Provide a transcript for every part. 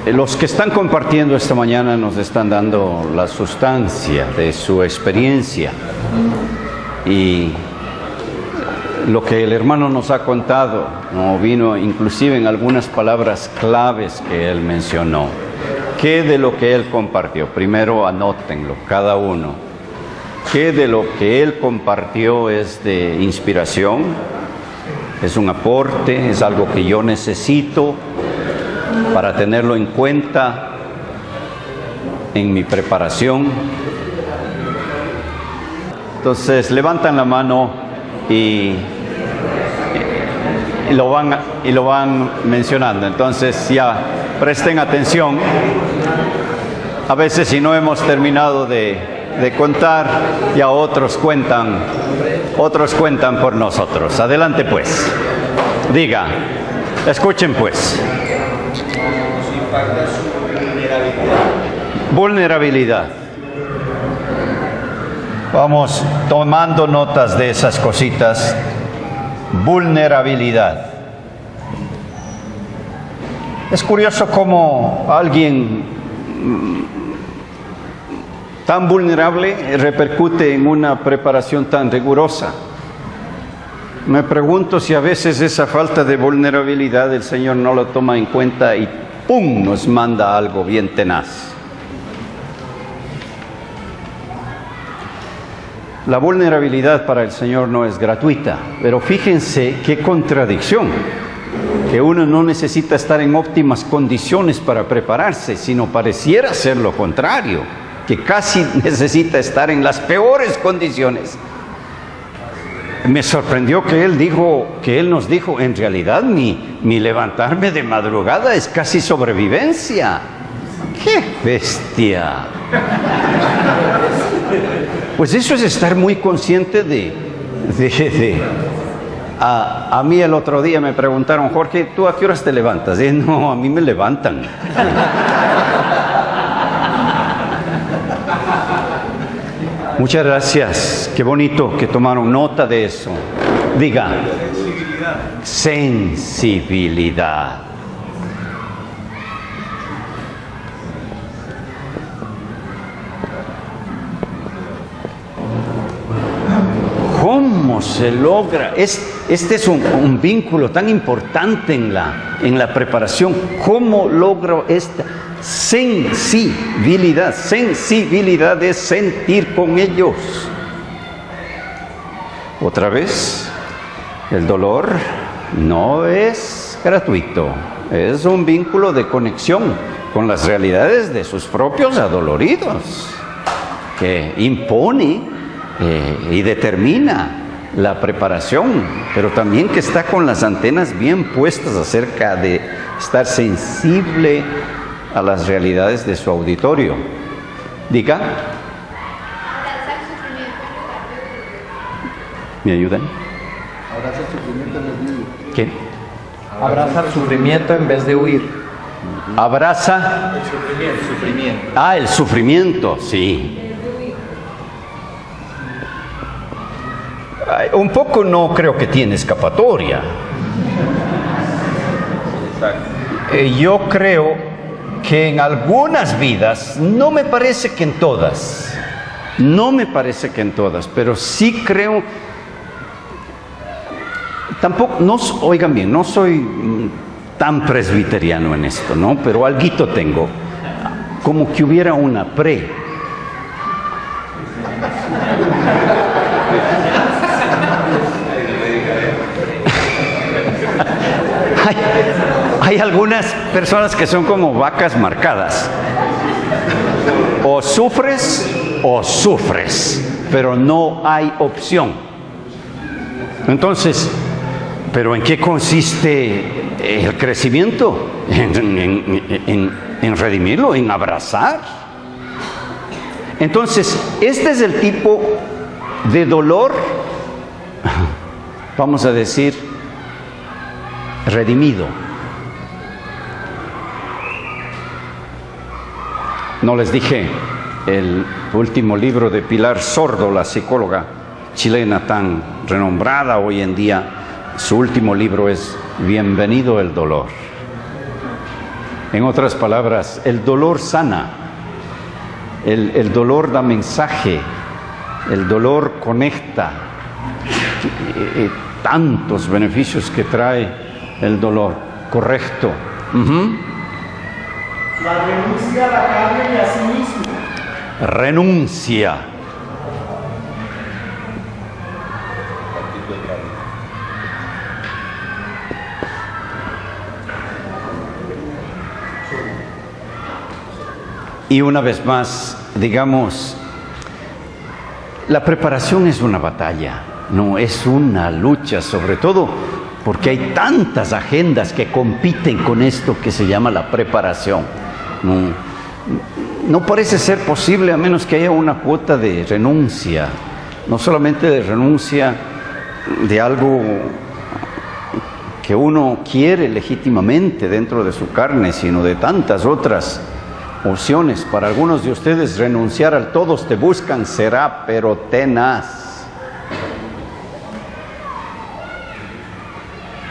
Los que están compartiendo esta mañana nos están dando la sustancia de su experiencia y lo que el hermano nos ha contado, ¿no? Vino inclusive en algunas palabras claves que él mencionó. ¿Qué de lo que él compartió? Primero anótenlo, cada uno. ¿Qué de lo que él compartió es de inspiración? ¿Es un aporte? ¿Es algo que yo necesito para tenerlo en cuenta en mi preparación? Entonces levantan la mano y lo van mencionando. Entonces ya presten atención. A veces si no hemos terminado de contar, ya otros cuentan por nosotros. Adelante pues. Diga, escuchen pues. Vulnerabilidad. Vamos tomando notas de esas cositas. Vulnerabilidad. Es curioso cómo alguien tan vulnerable repercute en una preparación tan rigurosa. Me pregunto si a veces esa falta de vulnerabilidad el Señor no lo toma en cuenta y ¡pum!, nos manda algo bien tenaz. La vulnerabilidad para el Señor no es gratuita, pero fíjense qué contradicción, que uno no necesita estar en óptimas condiciones para prepararse, sino pareciera ser lo contrario, que casi necesita estar en las peores condiciones. Me sorprendió que él nos dijo, en realidad mi levantarme de madrugada es casi sobrevivencia. ¡Qué bestia! Pues eso es estar muy consciente a mí el otro día me preguntaron, Jorge, ¿tú a qué horas te levantas? No, a mí me levantan. Muchas gracias, qué bonito que tomaron nota de eso. Diga, sensibilidad. ¿Cómo se logra? Este es un vínculo tan importante en la preparación. ¿Cómo logro esta sensibilidad? Sensibilidad es sentir con ellos. Otra vez, el dolor no es gratuito. Es un vínculo de conexión con las realidades de sus propios adoloridos, que impone y determina la preparación, pero también que está con las antenas bien puestas acerca de estar sensible a las realidades de su auditorio. Diga. ¿Me ayudan? Abrazar sufrimiento en vez de huir. ¿Qué? Abrazar sufrimiento en vez de huir. Abraza. El sufrimiento. Ah, el sufrimiento, sí. Un poco no creo que tiene escapatoria. Yo creo que en algunas vidas, no me parece que en todas, pero sí creo, tampoco, no, oigan bien, no soy tan presbiteriano en esto, ¿no? Pero alguito tengo, como que hubiera una Hay algunas personas que son como vacas marcadas. O sufres, pero no hay opción. Entonces, ¿pero en qué consiste el crecimiento? En redimirlo, en abrazar. Entonces, este es el tipo de dolor, vamos a decir, redimido. No les dije, el último libro de Pilar Sordo, la psicóloga chilena tan renombrada hoy en día, su último libro es Bienvenido el dolor. En otras palabras, el dolor sana, el dolor da mensaje, el dolor conecta. Tantos beneficios que trae el dolor, correcto. La renuncia a la carne y a sí mismo. Renuncia. Y una vez más, digamos, la preparación es una batalla, no es una lucha, sobre todo porque hay tantas agendas que compiten con esto que se llama la preparación. No parece ser posible a menos que haya una cuota de renuncia, no solamente de renuncia de algo que uno quiere legítimamente dentro de su carne, sino de tantas otras opciones. Para algunos de ustedes renunciar al todos te buscan será, pero tenaz.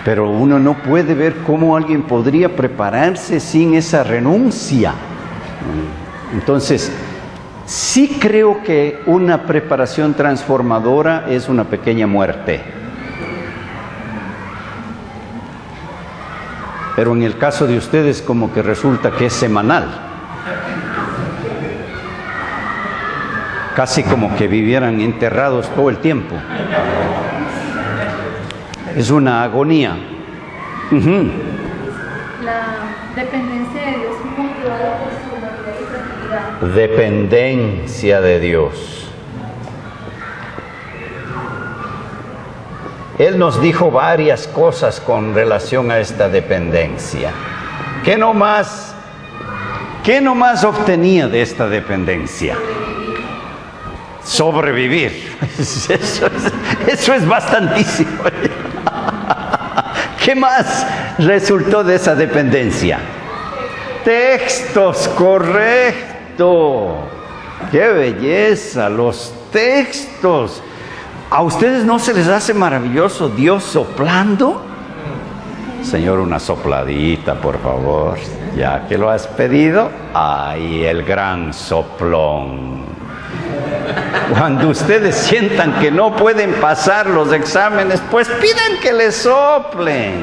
Pero uno no puede ver cómo alguien podría prepararse sin esa renuncia. Entonces, sí creo que una preparación transformadora es una pequeña muerte. Pero en el caso de ustedes como que resulta que es semanal. Casi como que vivieran enterrados todo el tiempo. Es una agonía. La dependencia de Dios motivada por su humanidad y fragilidad. Dependencia de Dios. Él nos dijo varias cosas con relación a esta dependencia. ¿Qué nomás obtenía de esta dependencia? Sobrevivir. Eso es bastantísimo. ¿Qué más resultó de esa dependencia? Textos, correcto. ¡Qué belleza! Los textos. ¿A ustedes no se les hace maravilloso Dios soplando? Señor, una sopladita, por favor. Ya que lo has pedido, ¡ay, el gran soplón! Cuando ustedes sientan que no pueden pasar los exámenes, pues pidan que les soplen.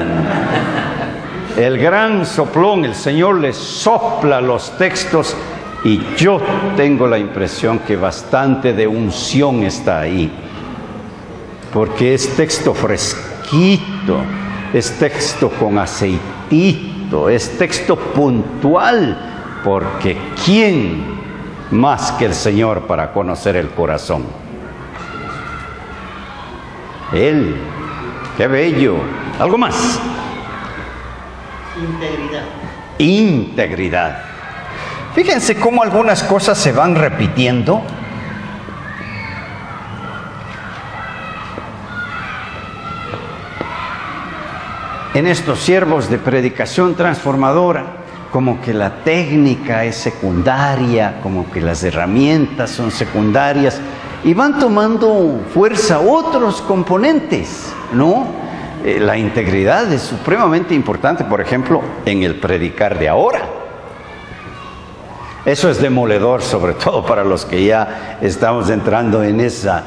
El gran soplón, el Señor les sopla los textos y yo tengo la impresión que bastante de unción está ahí. Porque es texto fresquito, es texto con aceitito, es texto puntual, porque ¿quién más que el Señor para conocer el corazón? Él, qué bello. ¿Algo más? Integridad. Integridad. Fíjense cómo algunas cosas se van repitiendo. En estos siervos de predicación transformadora, como que la técnica es secundaria, como que las herramientas son secundarias, y van tomando fuerza otros componentes, ¿no? La integridad es supremamente importante, por ejemplo, en el predicar de ahora. Eso es demoledor, sobre todo para los que ya estamos entrando en esa,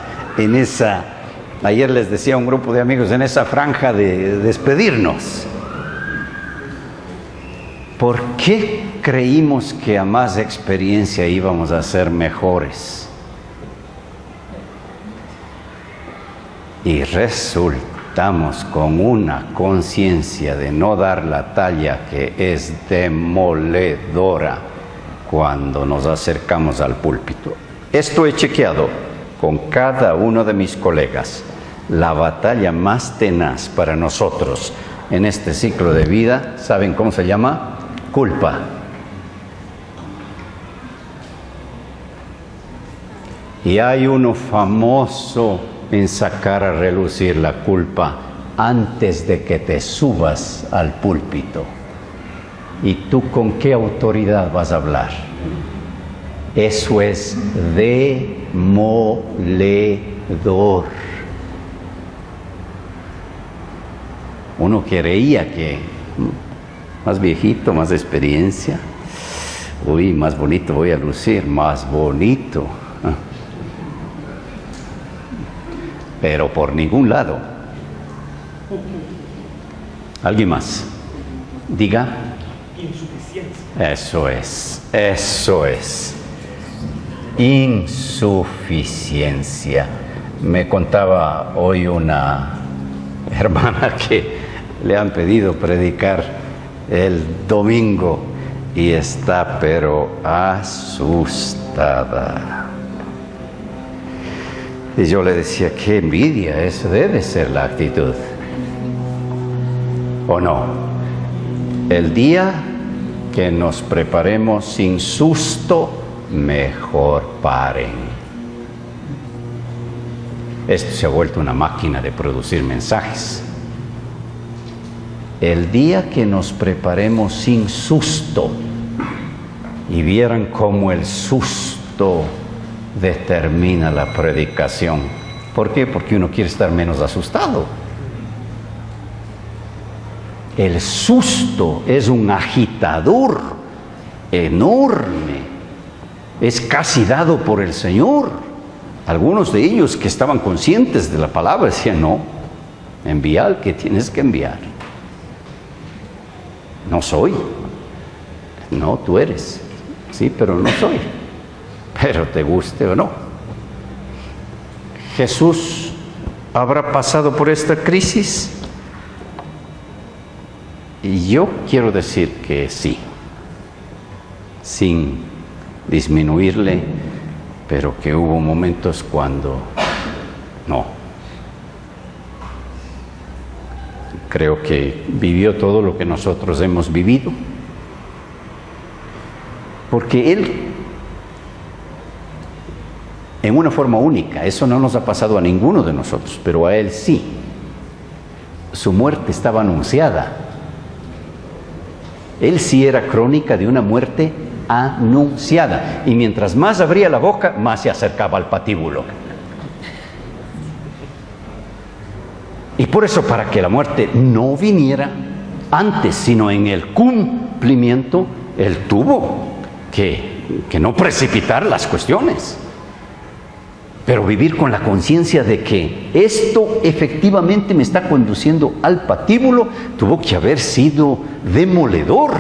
ayer les decía a un grupo de amigos, en esa franja de despedirnos. ¿Por qué creímos que a más experiencia íbamos a ser mejores? Y resultamos con una conciencia de no dar la talla que es demoledora cuando nos acercamos al púlpito. Esto he chequeado con cada uno de mis colegas. La batalla más tenaz para nosotros en este ciclo de vida, ¿saben cómo se llama? Culpa. Y hay uno famoso en sacar a relucir la culpa antes de que te subas al púlpito. ¿Y tú con qué autoridad vas a hablar? Eso es demoledor. Uno creía que más viejito, más experiencia. Uy, más bonito voy a lucir, más bonito. Pero por ningún lado. ¿Alguien más? Diga. Insuficiencia. Eso es. Insuficiencia. Me contaba hoy una hermana que le han pedido predicar el domingo y está pero asustada. Y yo le decía, qué envidia, esa debe ser la actitud. ¿O no? El día que nos preparemos sin susto, mejor paren. Esto se ha vuelto una máquina de producir mensajes. El día que nos preparemos sin susto y vieran cómo el susto determina la predicación. ¿Por qué? Porque uno quiere estar menos asustado. El susto es un agitador enorme. Es casi dado por el Señor. Algunos de ellos que estaban conscientes de la palabra decían, no, envía al que tienes que enviar. No soy. No, tú eres. Sí, pero no soy. Pero te guste o no. ¿Jesús habrá pasado por esta crisis? Y yo quiero decir que sí, sin disminuirle, pero que hubo momentos cuando no. Creo que vivió todo lo que nosotros hemos vivido, porque Él, en una forma única, eso no nos ha pasado a ninguno de nosotros, pero a Él sí. Su muerte estaba anunciada. Él sí era crónica de una muerte anunciada. Y mientras más abría la boca, más se acercaba al patíbulo. Y por eso, para que la muerte no viniera antes, sino en el cumplimiento, Él tuvo que no precipitar las cuestiones. Pero vivir con la conciencia de que esto efectivamente me está conduciendo al patíbulo, tuvo que haber sido demoledor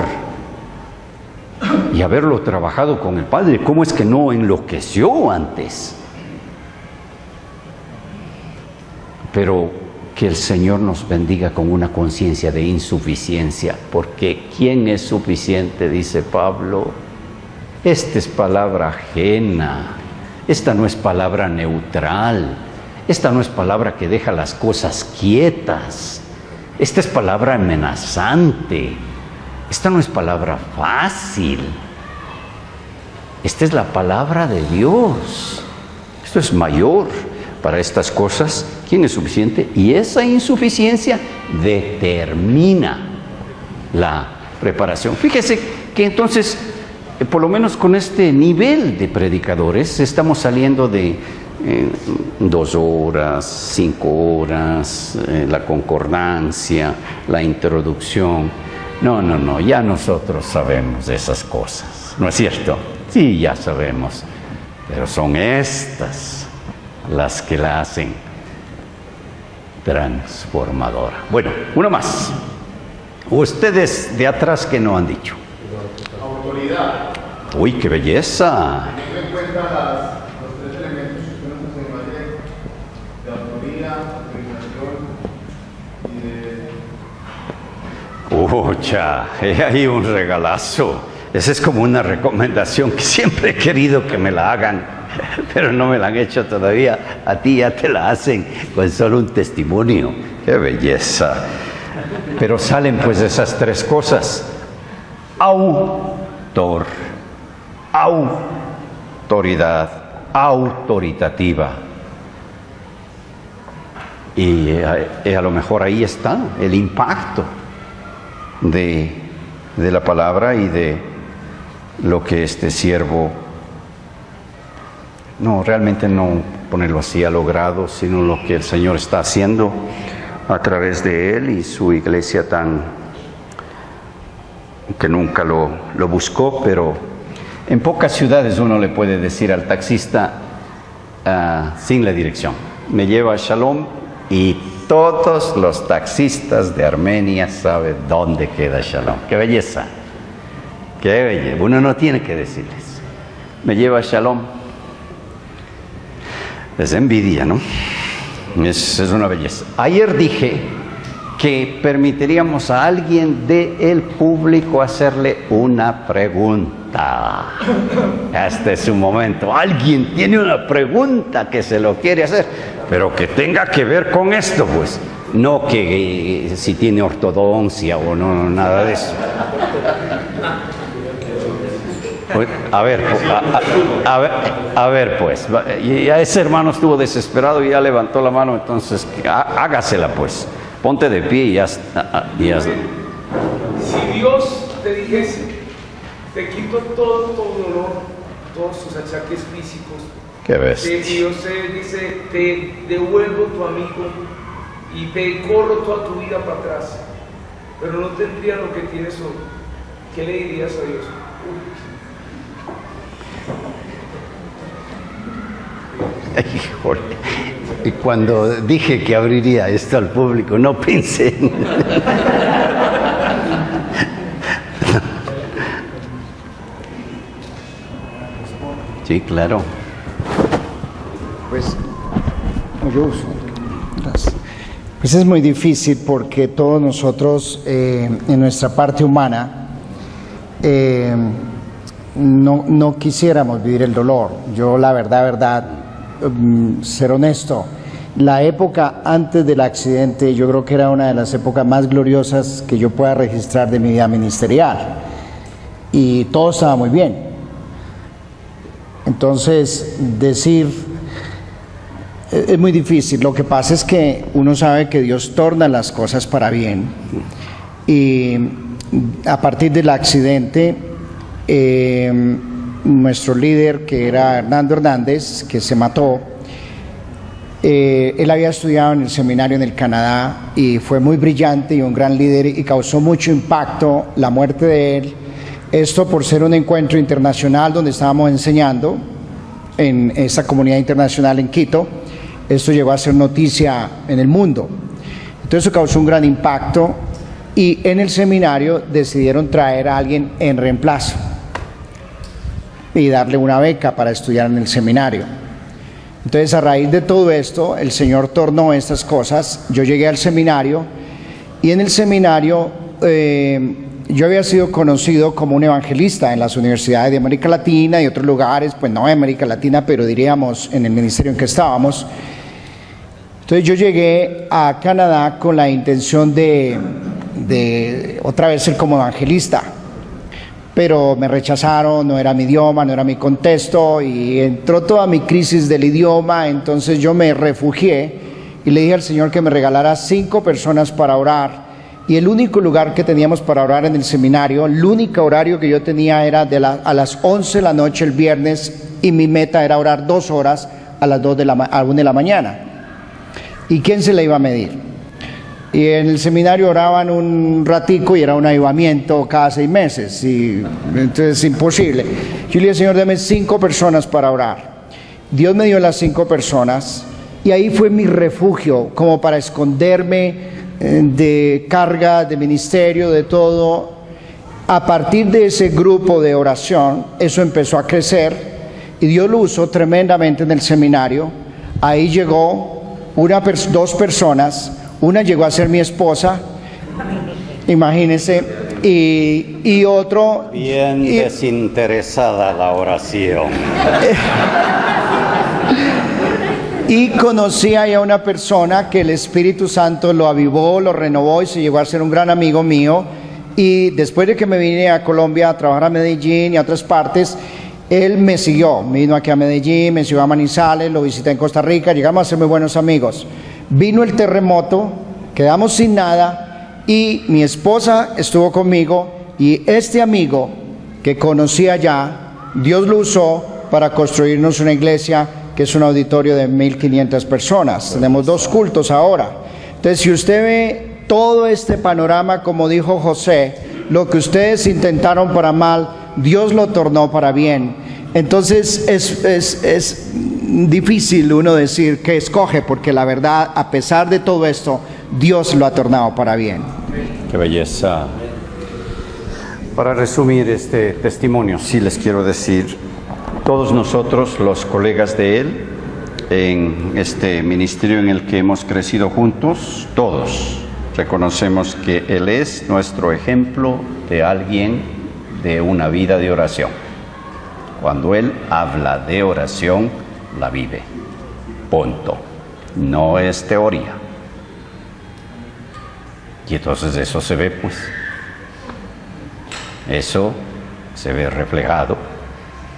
y haberlo trabajado con el Padre. ¿Cómo es que no enloqueció antes? Pero que el Señor nos bendiga con una conciencia de insuficiencia, porque ¿quién es suficiente? Dice Pablo. Esta es palabra ajena. Esta no es palabra neutral, esta no es palabra que deja las cosas quietas, esta es palabra amenazante, esta no es palabra fácil, esta es la palabra de Dios. Esto es mayor para estas cosas. ¿Quién es suficiente? Y esa insuficiencia determina la preparación. Fíjese que entonces, por lo menos con este nivel de predicadores, estamos saliendo de 2 horas, 5 horas, la concordancia, la introducción. No, ya nosotros sabemos de esas cosas, ¿no es cierto? Sí, ya sabemos, pero son estas las que la hacen transformadora. Bueno, una más. Ustedes de atrás, ¿qué no han dicho? Autoridad. ¡Uy, qué belleza! Teniendo en cuenta los 3 elementos que usted nos enseñó ayer, de autoría, autorización y de... ¡Ucha! Hay un regalazo. Esa es como una recomendación que siempre he querido que me la hagan, pero no me la han hecho todavía. A ti ya te la hacen con solo un testimonio. ¡Qué belleza! Pero salen pues esas 3 cosas. Autoridad, autoritativa. Y a lo mejor ahí está el impacto de la palabra y de lo que este siervo, no, realmente no ponerlo así, ha logrado, sino lo que el Señor está haciendo a través de él y su iglesia tan que nunca lo buscó, pero en pocas ciudades uno le puede decir al taxista sin la dirección: me lleva a Shalom, y todos los taxistas de Armenia saben dónde queda Shalom. ¡Qué belleza! ¡Qué belleza! Uno no tiene que decirles: me lleva a Shalom. Es envidia, ¿no? Es una belleza. Ayer dije que permitiríamos a alguien del público hacerle una pregunta. Este es su momento. Alguien tiene una pregunta que se lo quiere hacer, pero que tenga que ver con esto, pues. No que si tiene ortodoncia o no, nada de eso. Pues, a ver, pues. Ya ese hermano estuvo desesperado y ya levantó la mano, entonces hágasela, pues. Ponte de pie y hazla. Si Dios te dijese, te quito todo tu dolor, todos tus achaques físicos, ¿qué ves? y Dios te dice, te devuelvo tu amigo y te corro toda tu vida para atrás, pero no tendrías lo que tienes hoy, ¿qué le dirías a Dios? Híjole. Y cuando dije que abriría esto al público, no pensé en... Sí, claro. Pues es muy difícil porque todos nosotros en nuestra parte humana no quisiéramos vivir el dolor. Yo la verdad, ser honesto, la época antes del accidente yo creo que era una de las épocas más gloriosas que yo pueda registrar de mi vida ministerial, y todo estaba muy bien. Entonces decir es muy difícil. Lo que pasa es que uno sabe que Dios torna las cosas para bien, y a partir del accidente nuestro líder, que era Hernando Hernández, que se mató, él había estudiado en el seminario en el Canadá y fue muy brillante y un gran líder, y causó mucho impacto la muerte de él. Esto por ser un encuentro internacional donde estábamos enseñando en esa comunidad internacional en Quito. Esto llegó a ser noticia en el mundo. Entonces eso causó un gran impacto, y en el seminario decidieron traer a alguien en reemplazo y darle una beca para estudiar en el seminario. Entonces, a raíz de todo esto, el Señor tornó estas cosas. Yo llegué al seminario, y en el seminario yo había sido conocido como un evangelista en las universidades de América Latina y otros lugares, pues no de América Latina, pero diríamos en el ministerio en que estábamos. Entonces yo llegué a Canadá con la intención de otra vez ser como evangelista, pero me rechazaron, no era mi idioma, no era mi contexto, y entró toda mi crisis del idioma. Entonces yo me refugié y le dije al Señor que me regalara 5 personas para orar, y el único lugar que teníamos para orar en el seminario, el único horario que yo tenía era a las 11 de la noche el viernes, y mi meta era orar 2 horas a las 1 de la mañana. ¿Y quién se le iba a medir? Y en el seminario oraban un ratico y era un avivamiento cada 6 meses, y entonces imposible. Yo le dije: Señor, dame 5 personas para orar. Dios me dio las 5 personas, y ahí fue mi refugio, como para esconderme de carga, de ministerio, de todo. A partir de ese grupo de oración, eso empezó a crecer, y Dios lo usó tremendamente en el seminario. Ahí llegó 2 personas. Una llegó a ser mi esposa, imagínense, y otro... Bien desinteresada la oración. Y conocí ahí a una persona que el Espíritu Santo lo avivó, lo renovó, y se llegó a ser un gran amigo mío. Y después de que me vine a Colombia a trabajar a Medellín y a otras partes, él me siguió, vino aquí a Medellín, me siguió a Manizales, lo visité en Costa Rica, llegamos a ser muy buenos amigos. Vino el terremoto, quedamos sin nada, y mi esposa estuvo conmigo, y este amigo que conocí allá, Dios lo usó para construirnos una iglesia que es un auditorio de 1.500 personas. Tenemos 2 cultos ahora. Entonces, si usted ve todo este panorama, como dijo José, lo que ustedes intentaron para mal, Dios lo tornó para bien. Entonces es difícil uno decir que escoge, porque la verdad, a pesar de todo esto, Dios lo ha tornado para bien. Qué belleza. Para resumir este testimonio, sí les quiero decir, todos nosotros, los colegas de él, en este ministerio en el que hemos crecido juntos, todos reconocemos que él es nuestro ejemplo de alguien de una vida de oración. Cuando él habla de oración, la vive. Punto. No es teoría. Y entonces eso se ve, pues. Eso se ve reflejado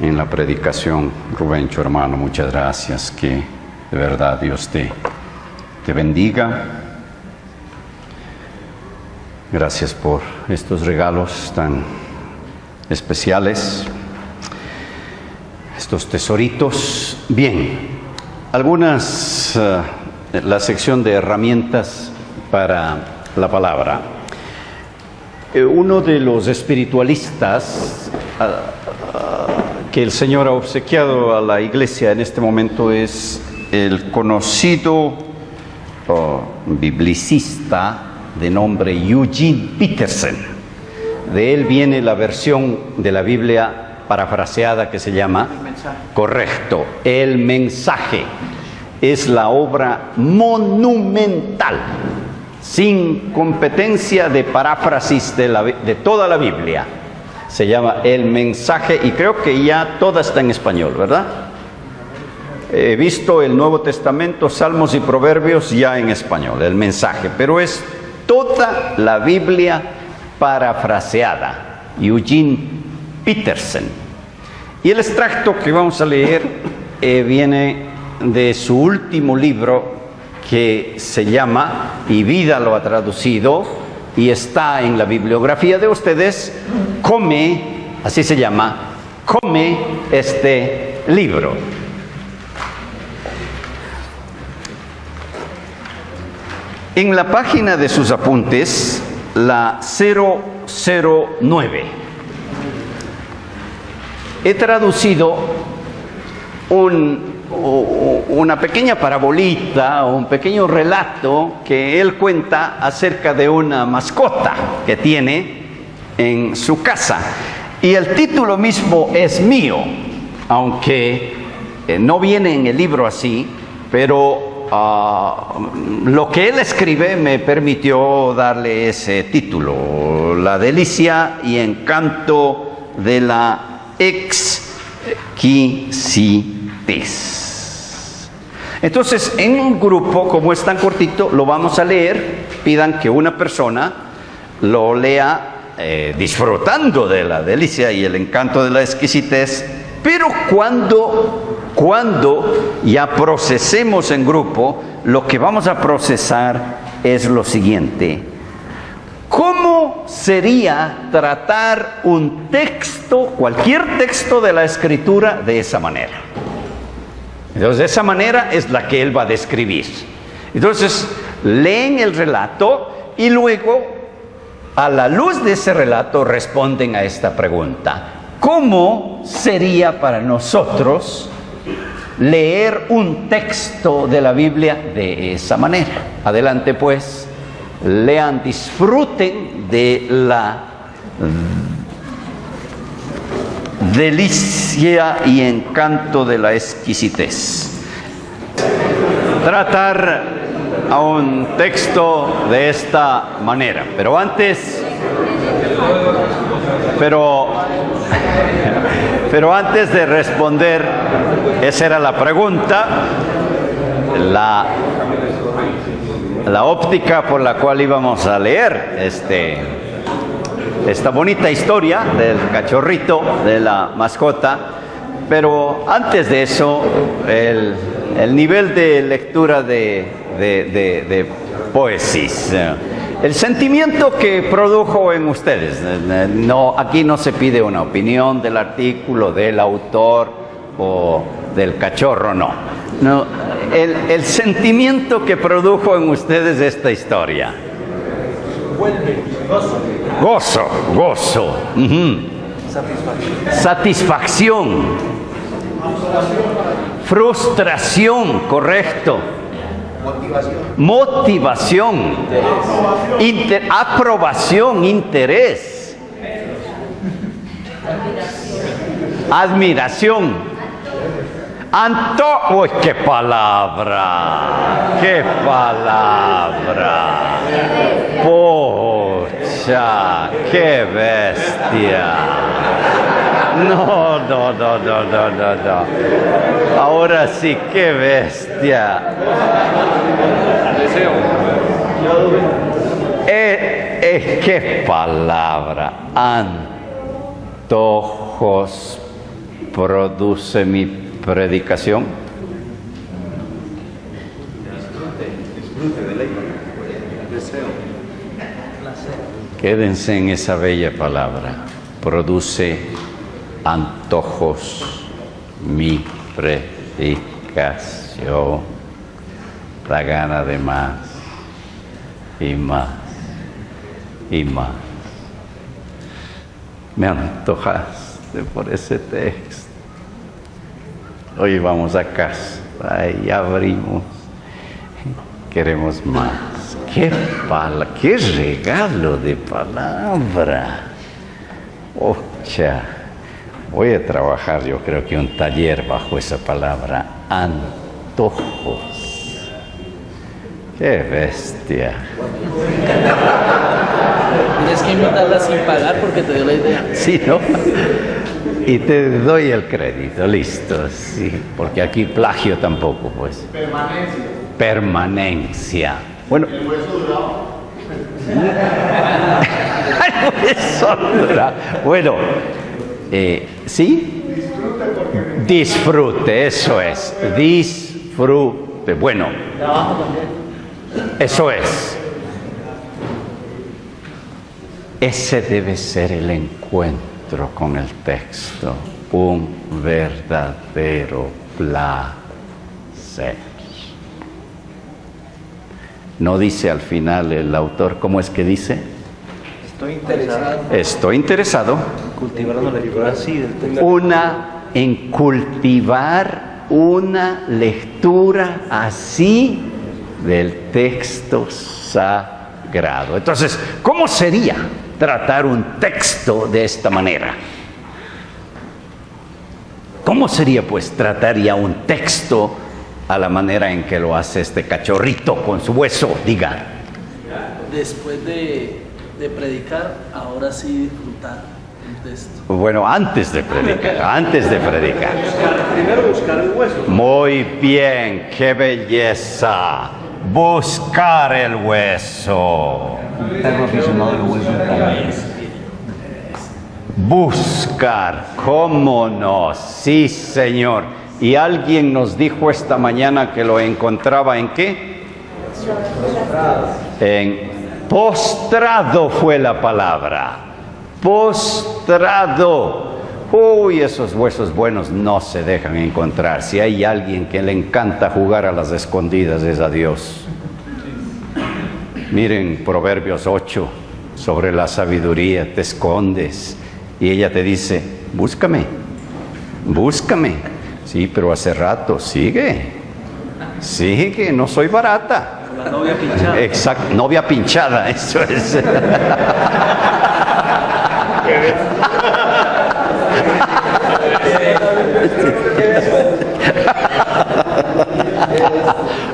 en la predicación. Rubencho, hermano, muchas gracias. Que de verdad Dios te bendiga. Gracias por estos regalos tan especiales, estos tesoritos. Bien, algunas, la sección de herramientas para la palabra. Uno de los espiritualistas que el Señor ha obsequiado a la iglesia en este momento es el conocido biblicista de nombre Eugene Peterson. De él viene la versión de la Biblia parafraseada que se llama correcto, El Mensaje. Es la obra monumental, sin competencia de paráfrasis de toda la Biblia. Se llama El Mensaje y creo que ya toda está en español, ¿verdad? He visto el Nuevo Testamento, Salmos y Proverbios ya en español, El Mensaje, pero es toda la Biblia parafraseada. Eugene Peterson. Y el extracto que vamos a leer viene de su último libro, que se llama, y Vida lo ha traducido, y está en la bibliografía de ustedes, Come, así se llama, Come este libro. En la página de sus apuntes, la 009, he traducido una pequeña parabolita o un pequeño relato que él cuenta acerca de una mascota que tiene en su casa. Y el título mismo es mío, aunque no viene en el libro así, pero lo que él escribe me permitió darle ese título: La delicia y encanto de la exquisitez. Entonces, en un grupo, como es tan cortito, lo vamos a leer. Pidan que una persona lo lea disfrutando de la delicia y el encanto de la exquisitez, pero cuando ya procesemos en grupo, lo que vamos a procesar es lo siguiente: ¿cómo sería tratar un texto, cualquier texto de la Escritura, de esa manera? Entonces, esa manera es la que él va a describir. Entonces, leen el relato y luego, a la luz de ese relato, responden a esta pregunta: ¿cómo sería para nosotros leer un texto de la Biblia de esa manera? Adelante, pues, lean, disfruten de la delicia y encanto de la exquisitez. Tratar a un texto de esta manera, pero antes de responder, esa era la pregunta, la óptica por la cual íbamos a leer esta bonita historia del cachorrito, de la mascota. Pero antes de eso, el nivel de lectura de poesías, el sentimiento que produjo en ustedes. No, aquí no se pide una opinión del artículo, del autor o del cachorro, no. El sentimiento que produjo en ustedes esta historia. Gozo, gozo. Ujú. Satisfacción. Frustración, correcto. Motivación. Aprobación, interés. Admiración. ¡Uy, qué palabra! ¡Qué palabra! ¡Pocha! ¡Qué bestia! No. Ahora sí, qué bestia. ¡Qué palabra! Antojos produce mi predicación. Disfrute, deleite, deseo. Quédense en esa bella palabra. Produce antojos mi predicación. Da gana de más y más y más. Me antojaste por ese texto. Hoy vamos a casa, ahí abrimos, queremos más. ¡Qué regalo de palabra! ¡Ocha! Voy a trabajar, yo creo que un taller bajo esa palabra, antojos. ¡Qué bestia! Tienes que invitarla sin pagar porque te dio la idea. Sí, ¿no? Y te doy el crédito, listo, sí, porque aquí plagio tampoco, pues. Permanencia. Bueno. El hueso durado. El hueso durado. Bueno, ¿sí? Disfrute, eso es. Disfrute. Bueno. Eso es. Ese debe ser el encuentro con el texto, un verdadero placer. No dice al final el autor, ¿cómo es que dice? Estoy interesado. Cultivar una lectura así del texto. En cultivar una lectura así del texto sagrado. Entonces, ¿cómo sería tratar un texto de esta manera? ¿Cómo sería pues tratar ya un texto a la manera en que lo hace este cachorrito con su hueso? Diga. Después de predicar, ahora sí disfrutar el texto. Bueno, antes de predicar. Primero buscar el hueso. Muy bien, qué belleza. Buscar el hueso. Un perro aficionado al hueso también. Buscar, ¿cómo no? Sí, Señor. Y alguien nos dijo esta mañana que lo encontraba ¿en qué? En postrado fue la palabra. Postrado. Uy, esos huesos buenos no se dejan encontrar. Si hay alguien que le encanta jugar a las escondidas es a Dios. Miren Proverbios 8 sobre la sabiduría, te escondes y ella te dice, búscame. Sí, pero hace rato, sigue, no soy barata. La novia pinchada. Exacto, novia pinchada, eso es.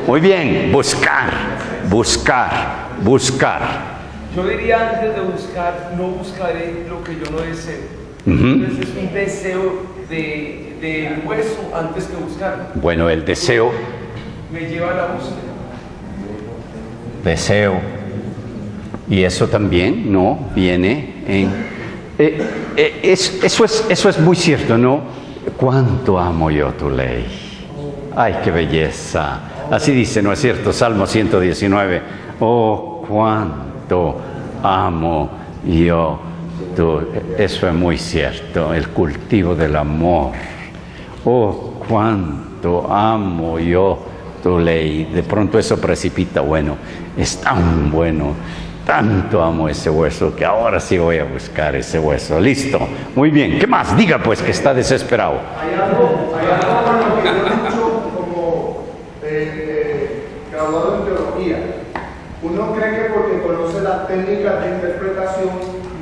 Muy bien, buscar. Yo diría antes de buscar, no buscaré lo que yo no deseo. Entonces es un deseo del hueso antes que buscarlo. Bueno, el deseo. Me lleva a la búsqueda. Deseo. Y eso también, ¿no? Viene en... eso es muy cierto, ¿no? Cuánto amo yo tu ley. Ay, qué belleza. Así dice, ¿no es cierto? Salmo 119. Oh, cuánto amo yo tu... Eso es muy cierto, el cultivo del amor. Oh, cuánto amo yo tu ley. De pronto eso precipita, bueno, es tan bueno tanto amo ese hueso que ahora sí voy a buscar ese hueso. Listo, muy bien. ¿Qué más? Diga pues que está desesperado. Hay algo hermano, que yo he dicho como graduado en teología. Uno cree que porque conoce las técnicas de interpretación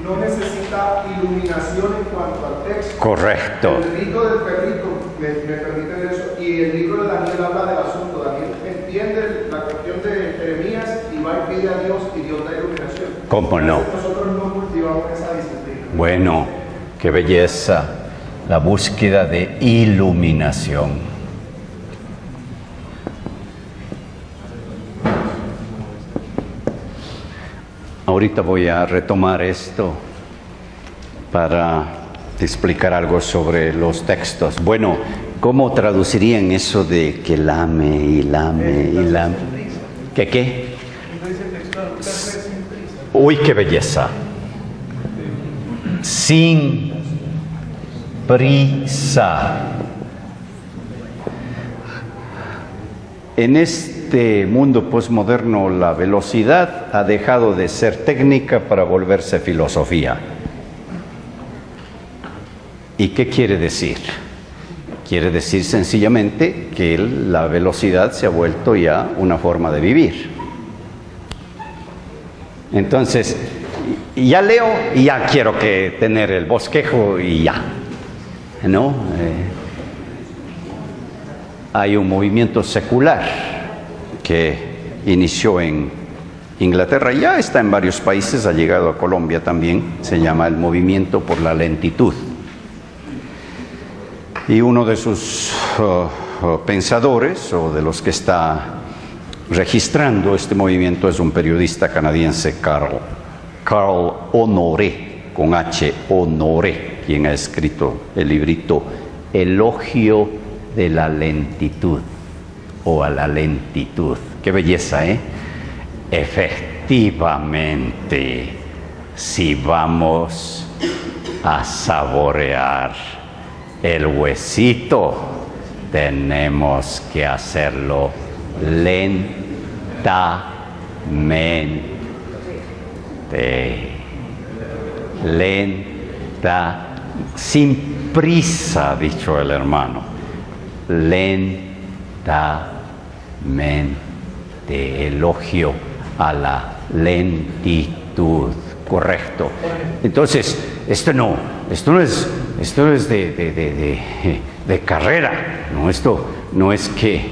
no necesita iluminación en cuanto al texto. Correcto. El rito del perrito, me permiten eso, y el libro de Daniel habla del asunto. Daniel entiende la cuestión de Jeremías y va y pide a Dios y Dios da iluminación. ¿Cómo no? Nosotros no cultivamos esa disciplina. Bueno, qué belleza la búsqueda de iluminación. Ahorita voy a retomar esto para explicar algo sobre los textos. Bueno, ¿cómo traducirían eso de que lame y lame y lame? ¿Qué? Uy, qué belleza. Sin prisa. En este mundo posmoderno la velocidad ha dejado de ser técnica para volverse filosofía. ¿Y qué quiere decir? Quiere decir sencillamente que la velocidad se ha vuelto ya una forma de vivir. Entonces, ya leo y ya quiero tener el bosquejo y ya, ¿no? Hay un movimiento secular que inició en Inglaterra, ya está en varios países, ha llegado a Colombia también, se llama el Movimiento por la Lentitud. Y uno de sus pensadores, o de los que está registrando este movimiento, es un periodista canadiense, Carl Honoré, con H, Honoré, quien ha escrito el librito Elogio de la lentitud, o a la lentitud. Qué belleza, ¿eh? Efectivamente, si vamos a saborear el huesito, tenemos que hacerlo lenta, sin prisa, ha dicho el hermano, lentamente, elogio a la lentitud, correcto. Entonces, esto no es de carrera, no, esto no es que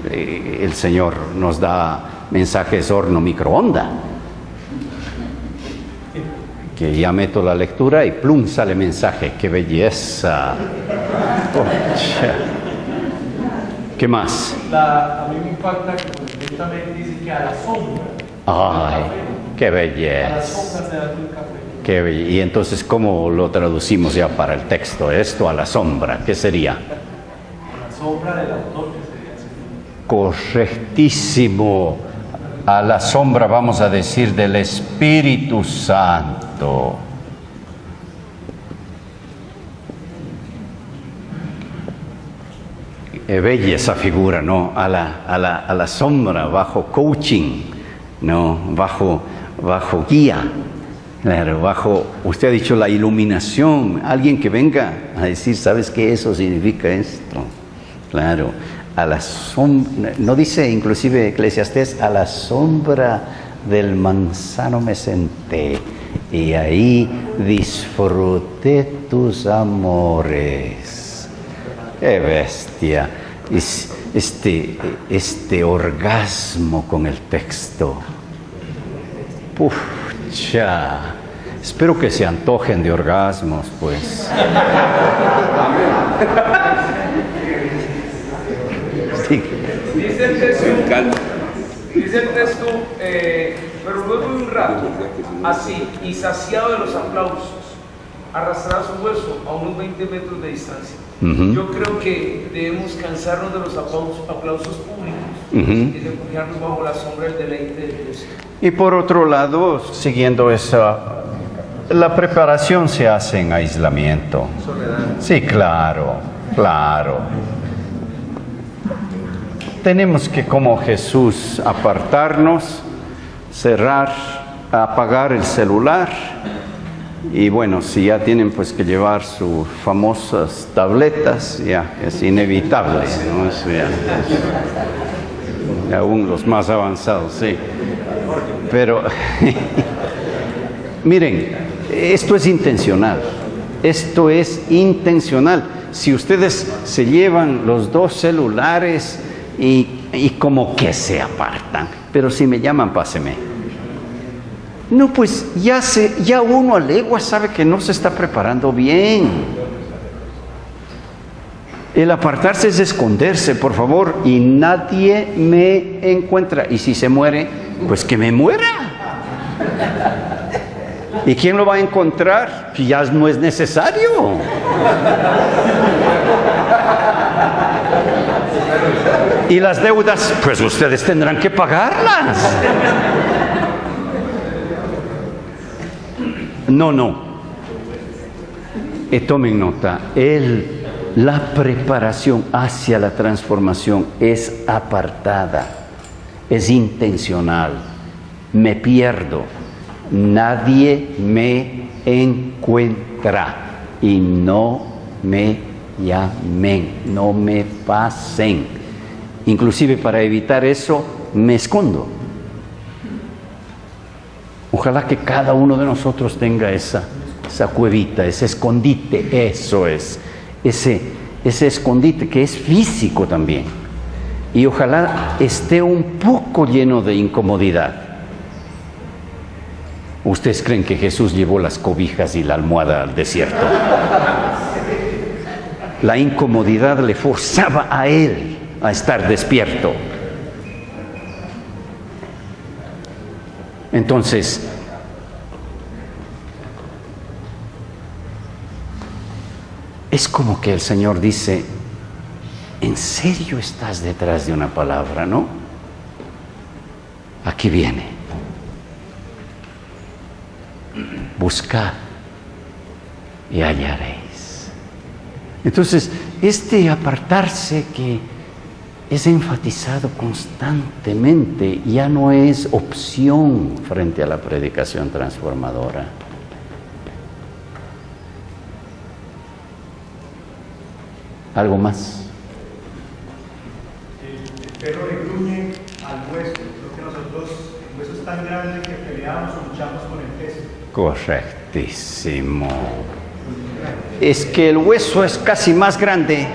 el Señor nos da mensajes horno microondas, que ya meto la lectura y plum, sale mensaje. ¡Qué belleza! ¿Qué más? A mí me impacta que directamente dice que a la sombra. ¡Ay, qué belleza! A la sombra se da el café. Qué belleza. Y entonces, ¿cómo lo traducimos ya para el texto? Esto a la sombra, ¿qué sería? A la sombra del autor, que sería así. Correctísimo. A la sombra, vamos a decir, del Espíritu Santo. Bella esa figura, ¿no? A la sombra, bajo coaching, ¿no? Bajo guía, claro, bajo, usted ha dicho, la iluminación. Alguien que venga a decir, ¿sabes qué? Eso significa esto. Claro. A la sombra, no dice inclusive Eclesiastés, a la sombra del manzano me senté y ahí disfruté tus amores. ¡Qué bestia! Este orgasmo con el texto. ¡Pucha! Espero que se antojen de orgasmos, pues. Sí. Dice el texto, pero luego de un rato, así, y saciado de los aplausos, arrastrará su hueso a unos 20 metros de distancia. Yo creo que debemos cansarnos de los aplausos públicos y refugiarnos bajo la sombra del deleite de Dios. Y por otro lado, siguiendo esa, la preparación se hace en aislamiento. Soledad. Sí, claro. Tenemos que, como Jesús, apartarnos, cerrar a apagar el celular. Y bueno, si ya tienen pues que llevar sus famosas tabletas, ya es inevitable, ¿no? Eso ya aún los más avanzados, sí. Pero miren, esto es intencional. Esto es intencional. Si ustedes se llevan los dos celulares y como que se apartan, pero si me llaman, páseme. No, pues ya uno a legua sabe que no se está preparando bien. El apartarse es esconderse, por favor, y nadie me encuentra. Y si se muere, pues que me muera. ¿Y quién lo va a encontrar? Ya no es necesario. Y las deudas, pues ustedes tendrán que pagarlas. No. Tomen nota. La preparación hacia la transformación es apartada, es intencional. Me pierdo. Nadie me encuentra y no me llamen, no me pasen. Inclusive para evitar eso me escondo. Ojalá que cada uno de nosotros tenga esa cuevita, ese escondite, eso es, ese escondite que es físico también. Y ojalá esté un poco lleno de incomodidad. ¿Ustedes creen que Jesús llevó las cobijas y la almohada al desierto? La incomodidad le forzaba a él a estar despierto. Entonces, es como que el Señor dice, ¿en serio estás detrás de una palabra, no? Aquí viene. Buscad y hallaréis. Entonces, este apartarse que es enfatizado constantemente ya no es opción frente a la predicación transformadora. ¿Algo más? El perro le gruñe al hueso. Creo que nosotros, el hueso es tan grande que peleamos o luchamos con el peso. Correctísimo. Es que el hueso es casi más grande.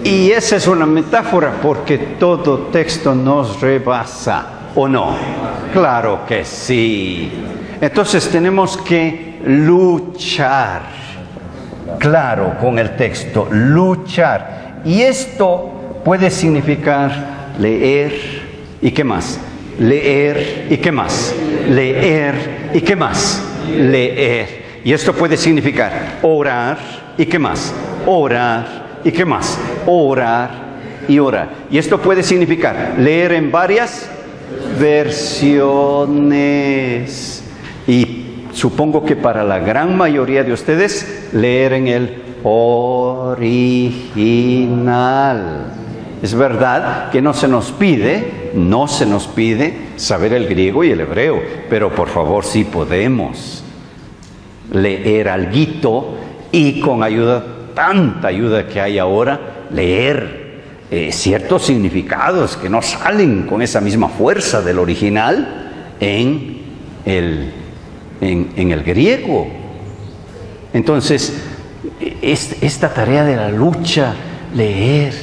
Y esa es una metáfora porque todo texto nos rebasa, ¿o no? Claro que sí. Entonces tenemos que luchar, claro, con el texto, luchar. Y esto puede significar leer, ¿y qué más? Leer, ¿y qué más? Leer, ¿y qué más? Leer. Y esto puede significar orar, ¿y qué más? Orar. ¿Y qué más? Orar y orar. Y esto puede significar leer en varias versiones. Y supongo que para la gran mayoría de ustedes, leer en el original. Es verdad que no se nos pide saber el griego y el hebreo, pero por favor sí podemos leer alguito y con ayuda, tanta ayuda que hay ahora, leer ciertos significados que no salen con esa misma fuerza del original en el griego. Entonces, esta tarea de la lucha, leer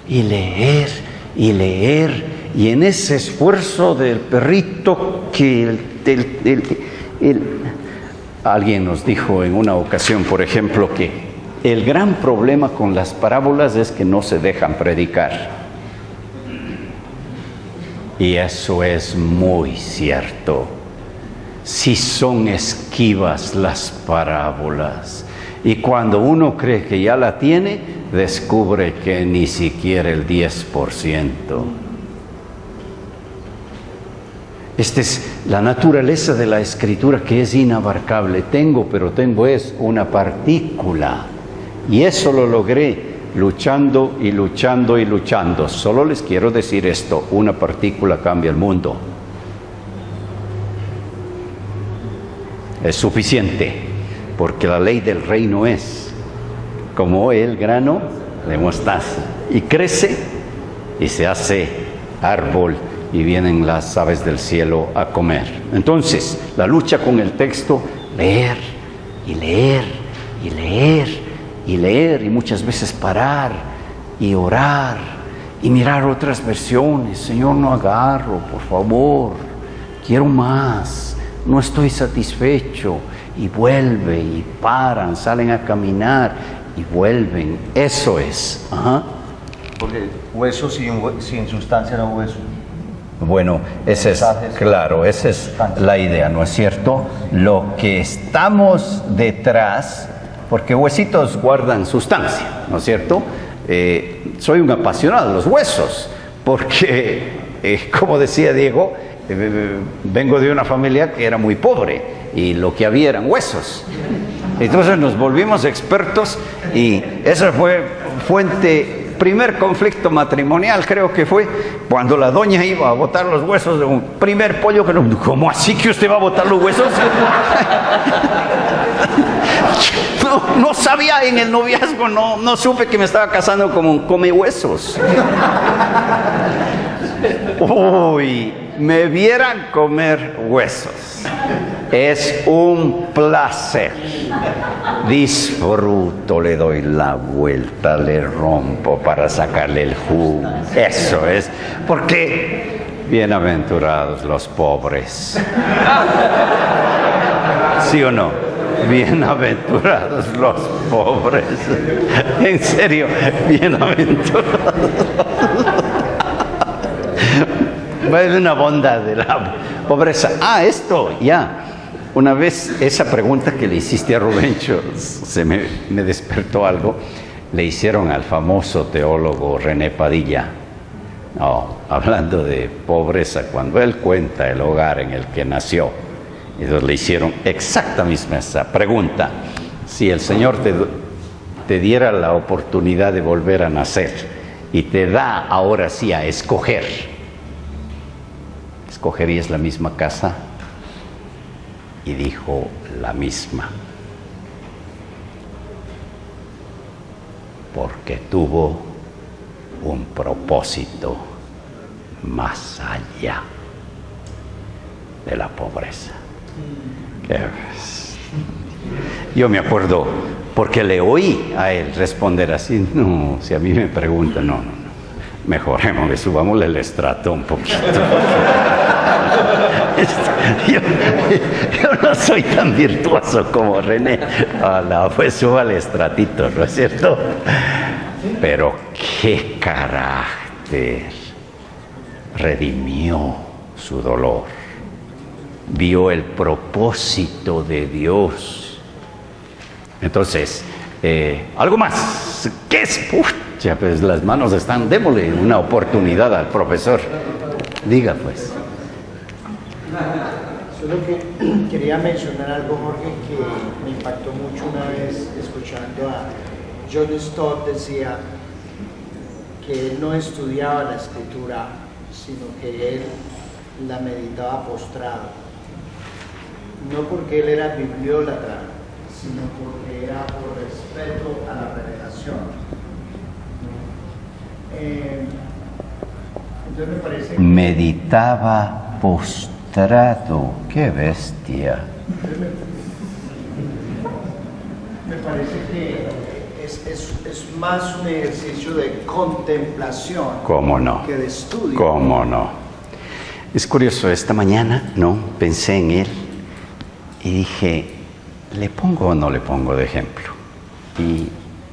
y leer y leer, y en ese esfuerzo del perrito que alguien nos dijo en una ocasión, por ejemplo, que el gran problema con las parábolas es que no se dejan predicar. Y eso es muy cierto. Si son esquivas las parábolas. Y cuando uno cree que ya la tiene, descubre que ni siquiera el 10%. Esta es la naturaleza de la Escritura, que es inabarcable. Tengo es una partícula. Y eso lo logré luchando y luchando y luchando. Solo les quiero decir esto, una partícula cambia el mundo. es suficiente, porque la ley del reino es como el grano de mostaza, y crece y se hace árbol y vienen las aves del cielo a comer. Entonces, la lucha con el texto, leer y leer y leer y leer, y muchas veces parar y orar y mirar otras versiones. Señor, no agarro, por favor, quiero más, no estoy satisfecho. Y vuelve y paran, salen a caminar y vuelven. Eso es. Ajá. Porque hueso sin sustancia no hueso. Bueno, esa es, claro, esa es la idea, ¿no es cierto? Lo que estamos detrás, porque huesitos guardan sustancia, ¿no es cierto? Soy un apasionado de los huesos, porque, como decía Diego, vengo de una familia que era muy pobre y lo que había eran huesos. Entonces nos volvimos expertos y esa fue primer conflicto matrimonial, creo que fue cuando la doña iba a botar los huesos de un primer pollo. ¿Cómo así que usted va a botar los huesos? No sabía en el noviazgo, no supe que me estaba casando como un come huesos. Uy, me vieran comer huesos. Es un placer. Disfruto, le doy la vuelta, le rompo para sacarle el jugo. Eso es, porque bienaventurados los pobres. ¿Sí o no? Bienaventurados los pobres. En serio, bienaventurados. Es una bondad de la pobreza. Esto, ya. Una vez esa pregunta que le hiciste a Rubencho, me despertó algo. Le hicieron al famoso teólogo René Padilla, hablando de pobreza, cuando él cuenta el hogar en el que nació. Entonces le hicieron exactamente esa pregunta. Si el Señor te diera la oportunidad de volver a nacer y te da ahora sí a escoger, ¿escogerías la misma casa? Y dijo, la misma. Porque tuvo un propósito más allá de la pobreza. Yo me acuerdo, porque le oí a él responder así. No, si a mí me preguntan, no. Mejoremos, subámosle el estrato un poquito. Yo no soy tan virtuoso como René. Pues suba el estratito, ¿no es cierto? Pero qué carácter. Redimió su dolor. Vio el propósito de Dios. Entonces, algo más. ¿Qué es? Ya, pues las manos están, démosle una oportunidad al profesor. Diga pues. Solo que quería mencionar algo, Jorge, que me impactó mucho una vez escuchando a John Stott. Decía que él no estudiaba la escritura, sino que él la meditaba postrado. No porque él era bibliólatra, sino porque era por respeto a la revelación. Entonces me parece que meditaba postrado. ¡Qué bestia! Me parece que es más un ejercicio de contemplación. ¿Cómo no? Que de estudio. ¿Cómo no? Es curioso, esta mañana, pensé en él y dije, ¿le pongo o no le pongo de ejemplo?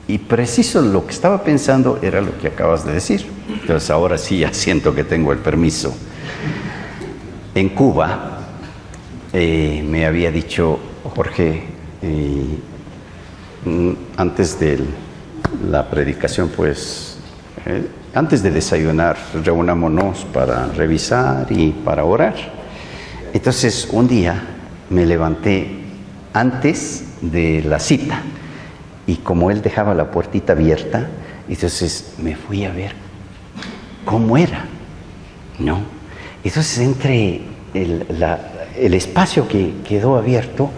Y preciso lo que estaba pensando era lo que acabas de decir. Entonces ahora sí ya siento que tengo el permiso. En Cuba me había dicho Jorge, antes de la predicación, pues, antes de desayunar, reunámonos para revisar y para orar. Entonces un día me levanté antes de la cita. Y como él dejaba la puertita abierta, entonces me fui a ver cómo era, ¿no? Entonces entre el espacio que quedó abierto,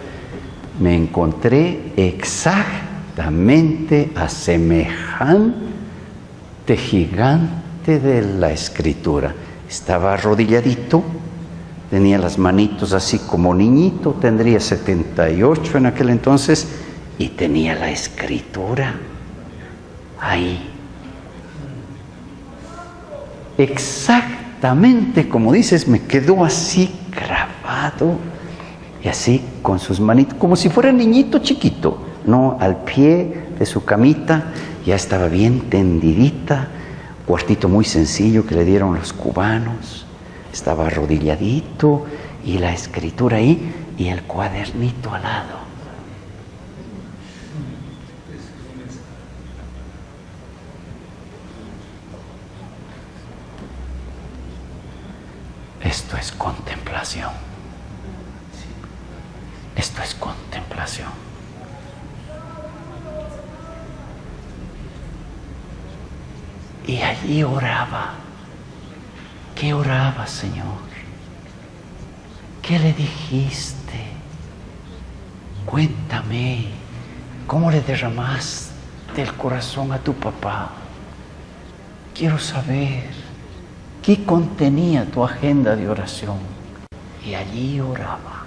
me encontré exactamente a semejante gigante de la Escritura. Estaba arrodilladito, tenía las manitos así como niñito, tendría 78 en aquel entonces, y tenía la Escritura ahí. Exactamente como dices, me quedó así grabado, y así con sus manitos, como si fuera niñito chiquito, no, al pie de su camita, ya estaba bien tendidita, cuartito muy sencillo que le dieron los cubanos, estaba arrodilladito, y la Escritura ahí, y el cuadernito al lado. Esto es contemplación. Esto es contemplación. Y allí oraba. ¿Qué oraba, Señor? ¿Qué le dijiste? Cuéntame, ¿cómo le derramaste el corazón a tu papá? Quiero saber. ¿Qué contenía tu agenda de oración? Y allí oraba.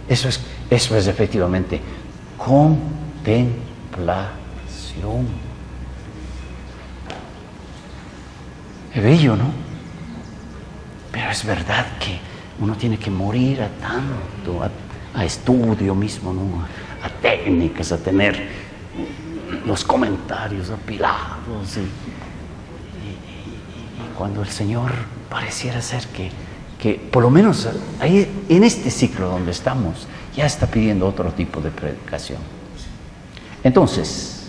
Eso es efectivamente contemplación. Es bello, ¿no? Pero es verdad que uno tiene que morir a tanto, a estudio mismo, ¿no? A técnicas, a tener los comentarios apilados. Y cuando el Señor pareciera ser que por lo menos ahí, en este ciclo donde estamos, ya está pidiendo otro tipo de predicación. Entonces,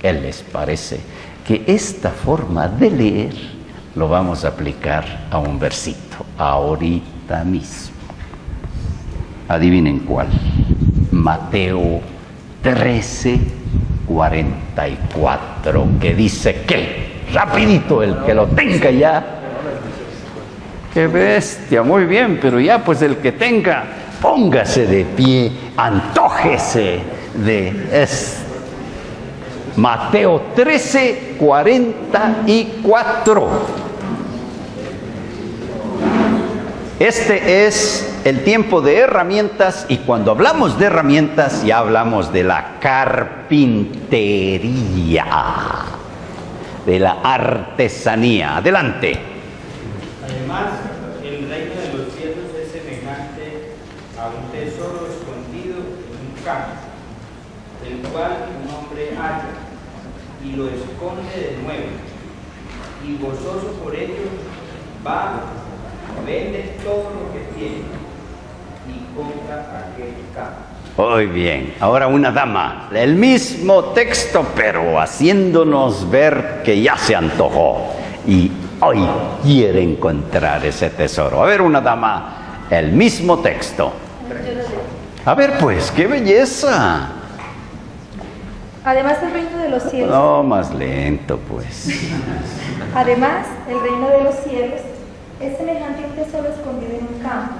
¿qué les parece? Que esta forma de leer lo vamos a aplicar a un versito, ahorita mismo. Adivinen cuál. Mateo 13:44, que dice que rapidito, el que lo tenga ya. ¡Qué bestia! Muy bien, pero ya pues el que tenga, póngase de pie, antójese de esto. Mateo 13:44. Este es el tiempo de herramientas, y cuando hablamos de herramientas ya hablamos de la carpintería, de la artesanía. Adelante. Además, el reino de los cielos es semejante a un tesoro escondido en un campo, el cual un hombre halla y lo esconde de nuevo, y gozoso por ello va, vende todo lo que tiene y compra aquel campo. Muy bien, ahora una dama, el mismo texto, pero haciéndonos ver que ya se antojó y hoy quiere encontrar ese tesoro. A ver, una dama, el mismo texto. A ver, pues, qué belleza. Además, el reino de los cielos. No, más lento, pues. Además, el reino de los cielos es semejante a un tesoro escondido en un campo,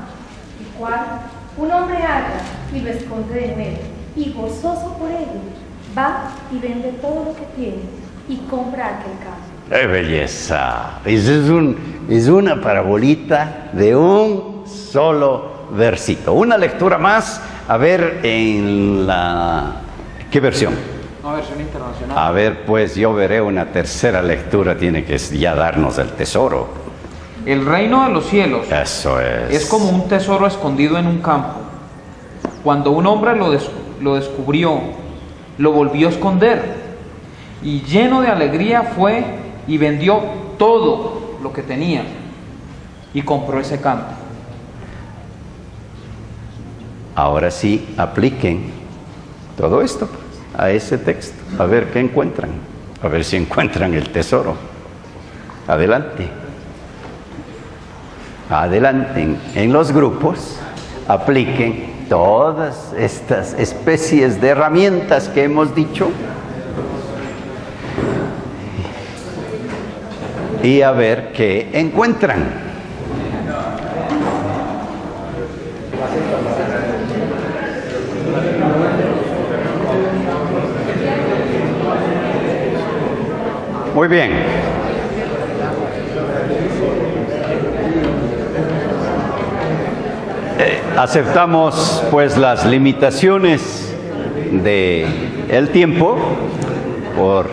el cual un hombre halla y lo esconde de nuevo, y gozoso por ello, va y vende todo lo que tiene y compra aquel campo. ¡Qué belleza! Es una parabolita de un solo versito. Una lectura más, a ver en la... ¿Qué versión? Una versión internacional. A ver, pues yo veré una tercera lectura, tiene que ya darnos el tesoro. El reino de los cielos Eso es como un tesoro escondido en un campo. Cuando un hombre lo descubrió, lo volvió a esconder, y lleno de alegría fue y vendió todo lo que tenía y compró ese campo. Ahora sí, apliquen todo esto a ese texto, a ver qué encuentran, a ver si encuentran el tesoro. Adelante. Adelanten en los grupos, apliquen todas estas especies de herramientas que hemos dicho y a ver qué encuentran. Muy bien. Aceptamos pues las limitaciones de el tiempo por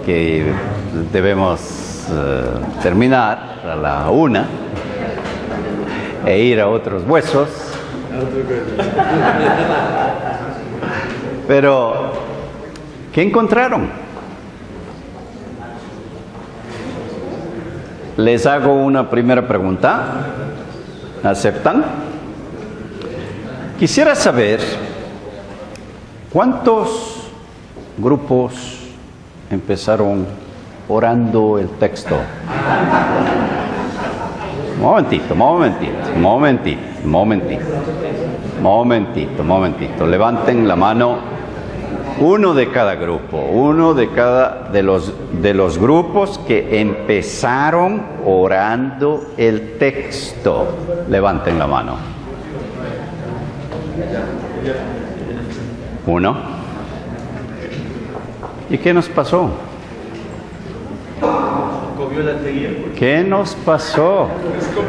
que debemos terminar a la 1 e ir a otros huesos. Pero, ¿qué encontraron? Les hago una primera pregunta. ¿Aceptan? Quisiera saber cuántos grupos empezaron orando el texto. Momentito. Levanten la mano. Uno de cada grupo, uno de cada de los grupos que empezaron orando el texto. Levanten la mano. Uno. ¿Y qué nos pasó? ¿Qué nos pasó?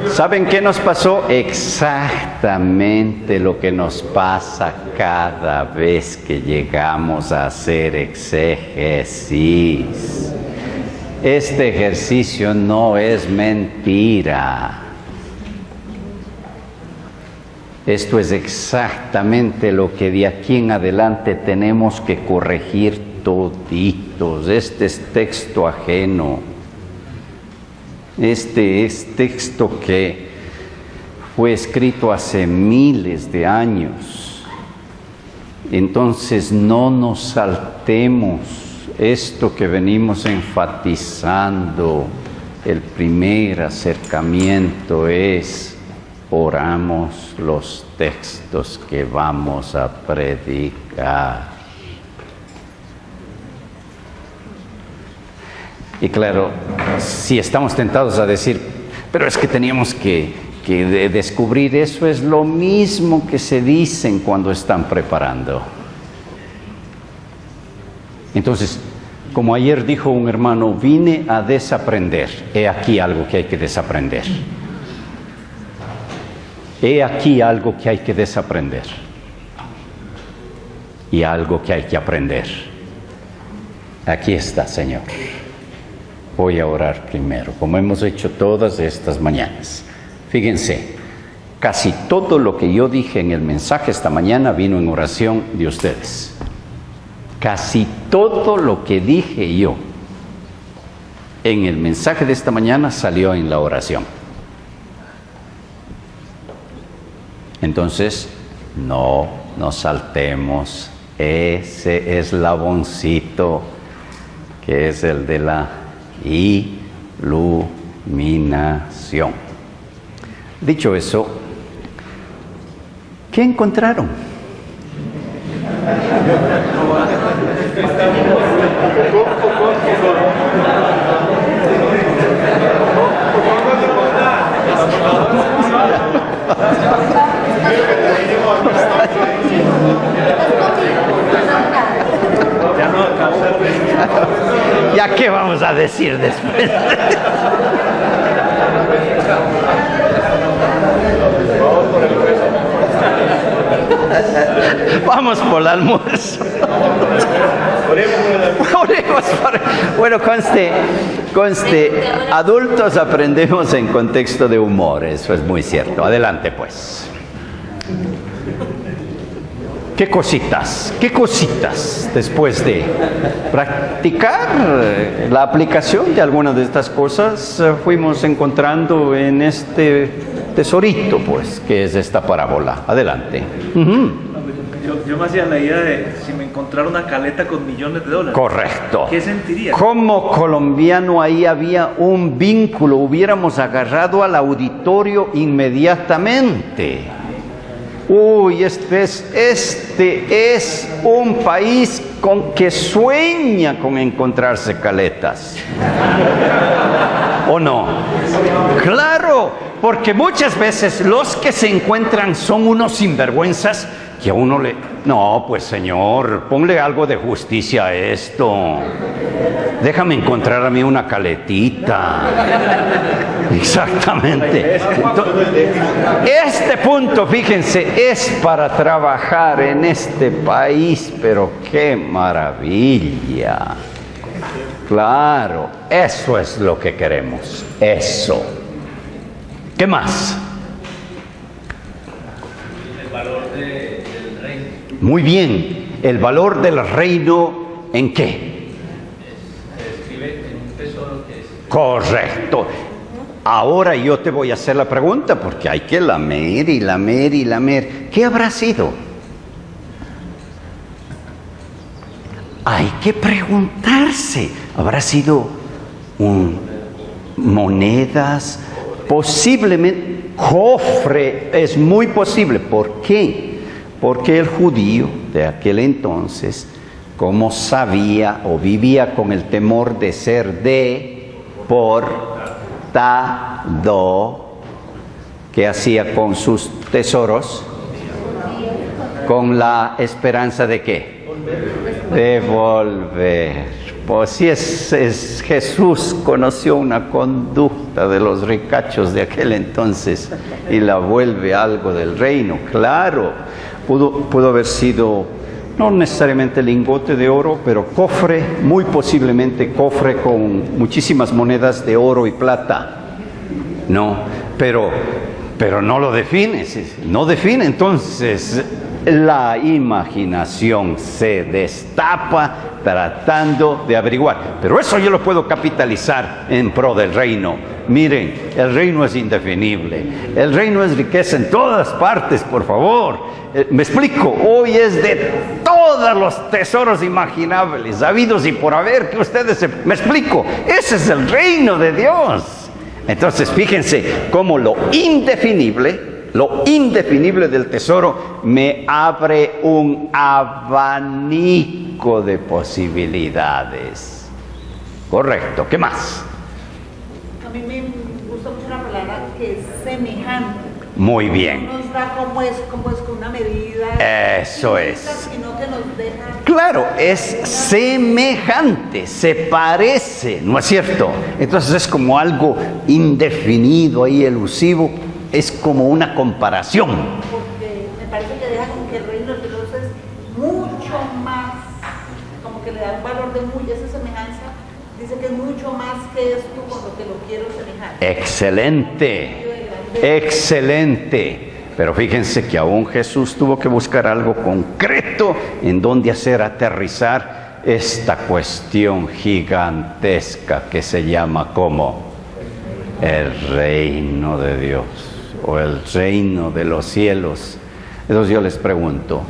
¿Saben qué nos pasó? Exactamente lo que nos pasa cada vez que llegamos a hacer exégesis. Este ejercicio no es mentira. Esto es exactamente lo que de aquí en adelante tenemos que corregir toditos. Este es texto ajeno. Este es texto que fue escrito hace miles de años. Entonces no nos saltemos esto que venimos enfatizando. El primer acercamiento es: oramos los textos que vamos a predicar. Y claro, si estamos tentados a decir, pero es que teníamos que descubrir eso, es lo mismo que se dicen cuando están preparando. Entonces, como ayer dijo un hermano, vine a desaprender. He aquí algo que hay que desaprender. He aquí algo que hay que desaprender. Y algo que hay que aprender. Aquí está, Señor. Voy a orar primero, como hemos hecho todas estas mañanas. Fíjense, casi todo lo que yo dije en el mensaje esta mañana vino en oración de ustedes. Casi todo lo que dije yo en el mensaje de esta mañana salió en la oración. Entonces, no nos saltemos ese eslaboncito que es el de la iluminación. Dicho eso, ¿qué encontraron? ¿Ya qué vamos a decir después? Vamos por el almuerzo. Oremos por... Bueno, conste, adultos aprendemos en contexto de humor, eso es muy cierto. Adelante, pues. ¿Qué cositas después de practicar la aplicación de algunas de estas cosas fuimos encontrando en este tesorito, pues, que es esta parábola? Adelante. Yo me hacía la idea de si me encontrara una caleta con millones de dólares. Correcto. ¿Qué sentiría? Como colombiano ahí había un vínculo, hubiéramos agarrado al auditorio inmediatamente. Uy, este es un país que sueña con encontrarse caletas. ¿O no? Claro, porque muchas veces los que se encuentran son unos sinvergüenzas que a uno le... No, pues Señor, ponle algo de justicia a esto. Déjame encontrar a mí una caletita. Exactamente. Este punto, fíjense, es para trabajar en este país, pero qué maravilla. Claro, eso es lo que queremos. Eso. ¿Qué más? El valor del reino. Muy bien. ¿El valor del reino en qué? Se describe en un tesoro que es... Correcto. Ahora yo te voy a hacer la pregunta porque hay que lamer y lamer y lamer. ¿Qué habrá sido? Hay que preguntarse. ¿Habrá sido monedas? Posiblemente cofre. Es muy posible. ¿Por qué? Porque el judío de aquel entonces, como sabía o vivía con el temor de ser deportado, ¿qué hacía con sus tesoros? Con la esperanza de ¿qué? Devolver. Pues si es Jesús conoció una conducta de los ricachos de aquel entonces y la vuelve algo del reino. Claro, pudo haber sido no necesariamente lingote de oro, pero cofre, muy posiblemente cofre con muchísimas monedas de oro y plata. No, pero no lo define, no define. Entonces la imaginación se destapa tratando de averiguar. Pero eso yo lo puedo capitalizar en pro del reino. Miren, el reino es indefinible. El reino es riqueza en todas partes, por favor. Me explico, hoy es de todos los tesoros imaginables, habidos y por haber, que ustedes me explico, ese es el reino de Dios. Entonces fíjense cómo lo indefinible del tesoro me abre un abanico de posibilidades. Correcto, ¿qué más? A mí me gusta mucho la palabra que es semejante. Muy bien. No nos da como es con una medida. Eso es. Sino que nos deja... Claro, es semejante, se parece, ¿no es cierto? Entonces es como algo indefinido ahí, elusivo, es como una comparación. Porque me parece que deja como que el reino de Dios es mucho más, como que le da un valor de muy, esa semejanza, dice que es mucho más que esto con lo que lo quiero semejar. Excelente. Excelente. Pero fíjense que aún Jesús tuvo que buscar algo concreto en donde hacer aterrizar esta cuestión gigantesca que se llama como el reino de Dios o el reino de los cielos. Entonces yo les pregunto,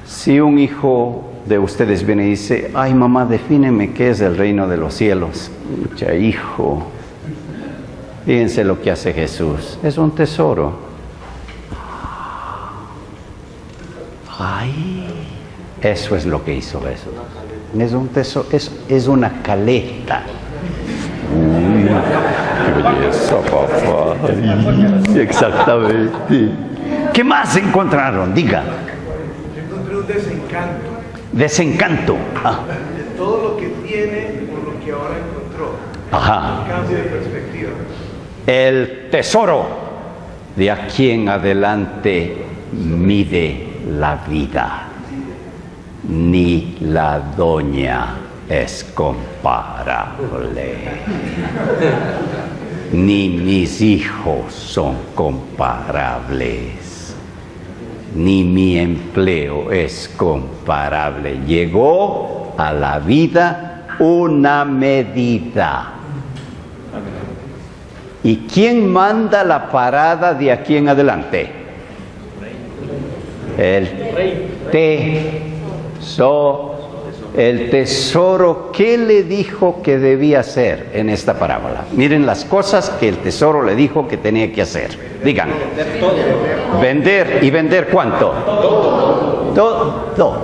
si un hijo de ustedes viene y dice, ay mamá, defíneme qué es el reino de los cielos. Mucha hijo. Fíjense lo que hace Jesús. Es un tesoro. Ay, eso es lo que hizo Jesús. Es un tesoro, es una caleta. Qué belleza, papá. Ay, exactamente. ¿Qué más encontraron? Diga. Encontré un desencanto. Desencanto. Ah. De todo lo que tiene por lo que ahora encontró. Ajá. Un cambio de perspectiva. El tesoro de aquí en adelante mide la vida. Ni la doña es comparable. Ni mis hijos son comparables. Ni mi empleo es comparable. Llegó a la vida una medida. ¿Y quién manda la parada de aquí en adelante? El tesoro. ¿Qué le dijo que debía hacer en esta parábola? Miren las cosas que el tesoro le dijo que tenía que hacer. Digan. Vender. ¿Y vender cuánto? Todo.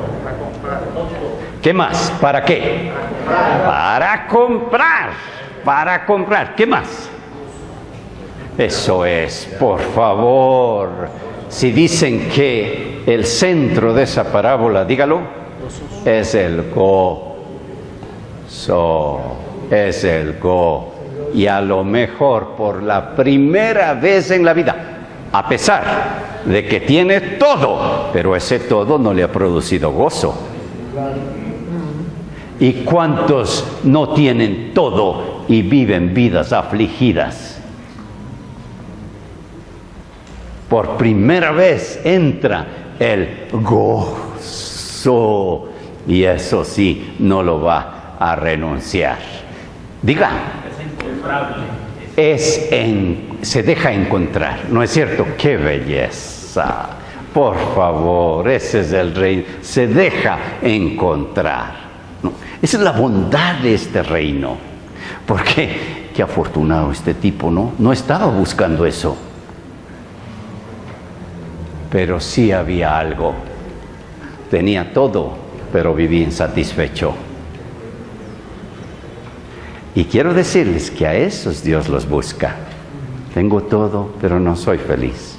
¿Qué más? ¿Para qué? Para comprar. ¿Qué más? Eso es, por favor. si dicen que el centro de esa parábola, dígalo, es el gozo, es el gozo. Y a lo mejor por la primera vez en la vida, a pesar de que tiene todo, pero ese todo no le ha producido gozo. ¿Y cuántos no tienen todo y viven vidas afligidas? Por primera vez entra el gozo, y eso sí, no lo va a renunciar. Diga, se deja encontrar, ¿no es cierto? ¡Qué belleza! Por favor, ese es el reino, se deja encontrar. ¿No? Esa es la bondad de este reino. Porque, qué afortunado este tipo, ¿no? No estaba buscando eso. Pero sí había algo. Tenía todo, pero vivía insatisfecho. Y quiero decirles que a esos Dios los busca. Tengo todo, pero no soy feliz.